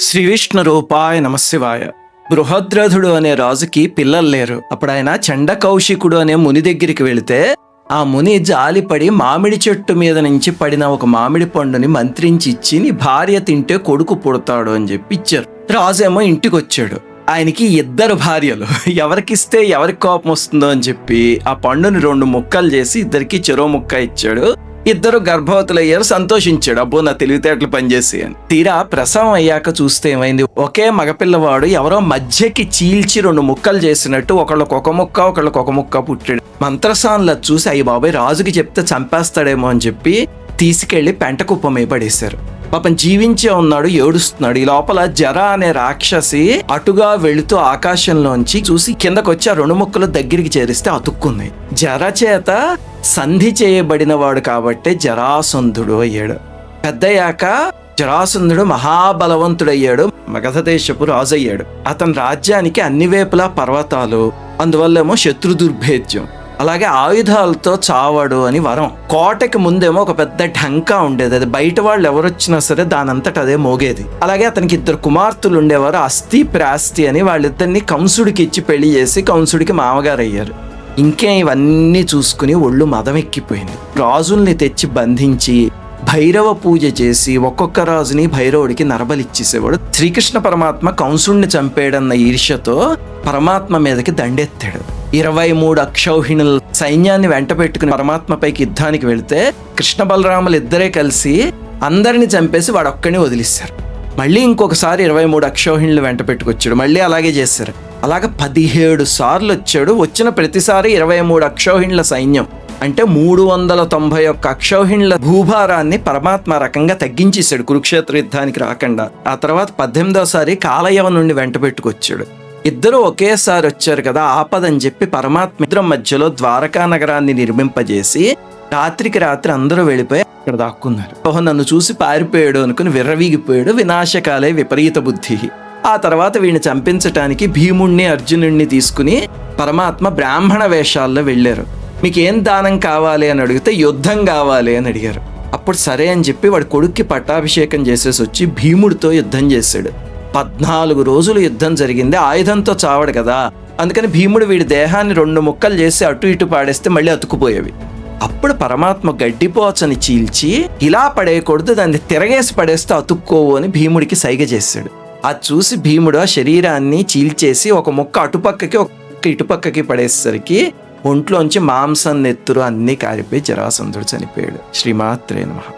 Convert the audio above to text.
శ్రీ విష్ణు రూపాయ నమశివాయ. బృహద్రథుడు అనే రాజుకి పిల్లలు లేరు. అప్పుడు ఆయన చండకౌశికుడు అనే ముని దగ్గరికి వెళితే ఆ ముని జాలిపడి మామిడి చెట్టు మీద నుంచి పడిన ఒక మామిడి పండుని మంత్రించి ఇచ్చి నీ భార్య తింటే కొడుకు పుడతాడు అని చెప్పి ఇచ్చారు. రాజేమో ఇంటికి వచ్చాడు. ఆయనకి 2 భార్యలు. ఎవరికిస్తే ఎవరికి కోపం వస్తుందో అని చెప్పి ఆ పండుని 2 ముక్కలు చేసి ఇద్దరికి చెరో ముక్క ఇచ్చాడు. 2 గర్భవతులయ్యారు. సంతోషించాడు, అబ్బో నా తెలివితేటలు పనిచేసి అని. తీరా ప్రసవం అయ్యాక చూస్తే ఏమైంది, ఒకే మగపిల్లవాడు ఎవరో మధ్యకి చీల్చి 2 ముక్కలు చేసినట్టు ఒకళ్ళకి ఒక ముక్క పుట్టాడు. మంత్రసాన్లా చూసి అయ్యి బాబాయ్ రాజుకి చెప్తే చంపేస్తాడేమో అని చెప్పి తీసుకెళ్లి పెంట కుప్పమే పడేశారు. పాపం జీవించే ఉన్నాడు, ఏడుస్తున్నాడు. ఈ లోపల జర అనే రాక్షసి అటుగా వెళుతూ ఆకాశంలోంచి చూసి కిందకొచ్చి ఆ 2 ముక్కలు దగ్గరికి చేరిస్తే అతుక్కుంది. జర చేత సంధి చేయబడిన వాడు కాబట్టి జరాసంధుడు అయ్యాడు. పెద్దయ్యాక జరాసంధుడు మహాబలవంతుడయ్యాడు, మగధ దేశపు రాజు అయ్యాడు. అతని రాజ్యానికి అన్ని వైపులా పర్వతాలు, అందువల్లేమో శత్రు దుర్భేద్యం, అలాగే ఆయుధాలతో చావడు అని వరం. కోటకి ముందేమో ఒక పెద్ద ఢంకా ఉండేది, అది బయట వాళ్ళు ఎవరొచ్చినా సరే దానంతట అదే మోగేది. అలాగే అతనికి 2 కుమార్తెలు ఉండేవారు, అస్థి ప్రాస్తి అని. వాళ్ళిద్దరిని కంసుడికి ఇచ్చి పెళ్లి చేసి కంసుడికి మామగారు అయ్యారు. ఇంకేం ఇవన్నీ చూసుకుని ఒళ్ళు మదమెక్కిపోయింది. రాజుల్ని తెచ్చి బంధించి భైరవ పూజ చేసి ఒక్కొక్క రాజుని భైరవుడికి నరబలిచ్చేసేవాడు. శ్రీకృష్ణ పరమాత్మ కంసుడిని చంపేయడన్న ఈర్ష్యతో పరమాత్మ మీదకి దండెత్తాడు. 23 అక్షౌహిణుల సైన్యాన్ని వెంట పెట్టుకుని పరమాత్మపైకి యుద్ధానికి వెళితే కృష్ణ బలరాములు ఇద్దరే కలిసి అందరిని చంపేసి వాడొక్కడిని వదిలిస్తారు. మళ్ళీ ఇంకొకసారి 23 అక్షౌహిణులు వెంట పెట్టుకొచ్చాడు, మళ్ళీ అలాగే చేశారు. అలాగ 17 సార్లు వచ్చాడు. వచ్చిన ప్రతిసారి 23 అక్షౌహిణుల సైన్యం అంటే 391 అక్షౌహిణుల భూభారాన్ని పరమాత్మ రకంగా తగ్గించేశాడు కురుక్షేత్ర యుద్ధానికి రాకుండా. ఆ తర్వాత 18వసారి కాలయవ నుండి వెంట పెట్టుకొచ్చాడు. ఇద్దరు ఒకేసారి వచ్చారు కదా, ఆపదని చెప్పి పరమాత్మ ఇద్దరం మధ్యలో ద్వారకా నగరాన్ని నిర్మింపజేసి రాత్రికి రాత్రి అందరూ వెళ్ళిపోయి అక్కడ దాక్కున్నారు. ఓహో నన్ను చూసి పారిపోయాడు అనుకుని విర్రవీగిపోయాడు. వినాశకాలే విపరీత బుద్ధి. ఆ తర్వాత వీడిని చంపించటానికి భీముణ్ణి అర్జునుణ్ణి తీసుకుని పరమాత్మ బ్రాహ్మణ వేషాల్లో వెళ్ళారు. మీకు ఏం దానం కావాలి అని అడిగితే యుద్ధం కావాలి అని అడిగారు. అప్పుడు సరే అని చెప్పి వాడి కొడుక్కి పట్టాభిషేకం చేసేసి వచ్చి భీముడితో యుద్ధం చేశాడు. 14 రోజులు యుద్ధం జరిగింది. ఆయుధంతో చావడు కదా, అందుకని భీముడు వీడి దేహాన్ని 2 ముక్కలు చేసి అటు ఇటు పాడేస్తే మళ్ళీ అతుకుపోయేవి. అప్పుడు పరమాత్మ గడ్డిపోచని చీల్చి ఇలా పడేయకూడదు, దాన్ని తిరగేసి పడేస్తే అతుక్కోవు అని భీముడికి సైగ చేశాడు. అది చూసి భీముడు ఆ శరీరాన్ని చీల్చేసి ఒక ముక్క అటుపక్కకి ఒక ముక్క ఇటుపక్కకి పడేసరికి ఒంట్లోంచి మాంసం నెత్తురు అన్నీ కారిపోయి జరాసంధుడు చనిపోయాడు. శ్రీమాత్రే నమః.